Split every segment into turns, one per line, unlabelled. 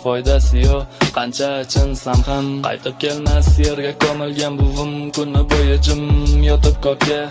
foydasi yo'q. Qancha chinsam ham qaytib kelmas yerga ko'milgan buvim kuni bo'yi jim yotib ko'kka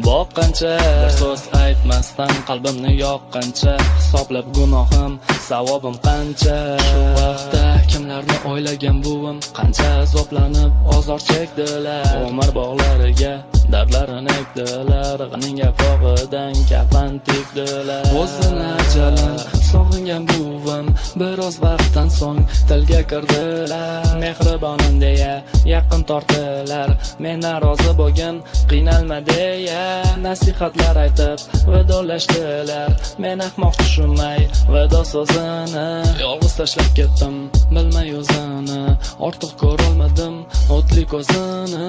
boqqancha, bir so'z aytmasdan qalbimni yoqqancha, hisoblab gunohim savobim qancha. Shu vaqtda kimlarni o'ylagan buvim qancha azoblanib ozor chekdilar, umr bog'lariga dardlarini ekdilar, g'aning yaprog'idan kafan tekdilar. O'zini ajalin sog'ingan buvim biroz vaqtdan so'ng tilga kirdilar, mehribonim deya yaqin tortdilar, mendan rozi bo'lgin qiynalma deya nasihatlar aytib vidolashdilar. Men ahmoq tushunmay vido so'zini yolg'iz tashlab ketdim bilmay o'zini, ortiq ko'rolmadim o'tli ko'zini.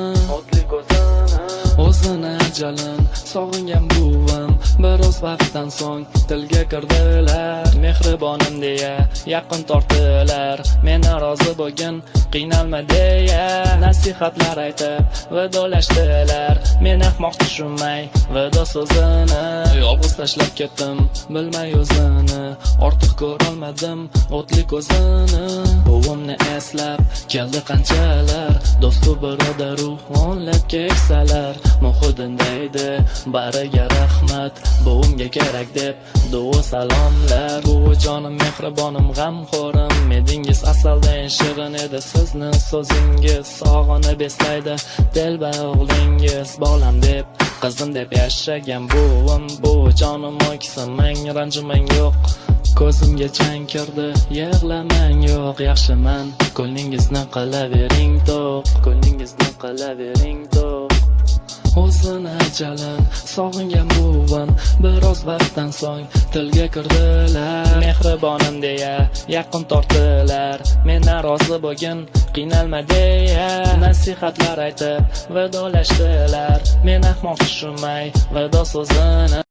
O'zini ajalin sog'ingan buvim biroz vaqtdan so'ng tilga kirdilar, mehribonim deya yaqin tortdilar, mendan rozi bo'lgin qiynalma deya nasihatlar aytib vidolashdilar. Men ahmoq tushunmay vido so'zini yolg'iz tashlab ketdim bilmay o'zini, ortiq ko'rolmadim o'tli ko'zini. Buvimni eslab keldi qanchalar do'stu birodaru o'nlab keksalar, Muhiddindaydi bariga rahmat, buvimga kerak deb duo salomlar. Buvijonim mehribonim g'amxo'rim, edingiz asaldan shirin edi sizni so'zingiz, sog'inib eslaydi telba o'g'lingiz, bolam deb qizim deb yashagan buvim. Buvijonim o'ksimang ranjimang yo'q, ko'zimga chang kirdi yig'lamang yo'q, yaxshiman ko'nglingizni qilavering to'q, ko'nglingizni qilavering to'q. O'zini ajalin sog'ingan buvim biroz vaqtdan so'ng tilga kirdilar, mehribonim deya yaqin tortdilar, mendan rozi bo'lgin qiynalma deya nasihatlar aytib vidolashdilar. Men ahmoq tushunmay vido so'zini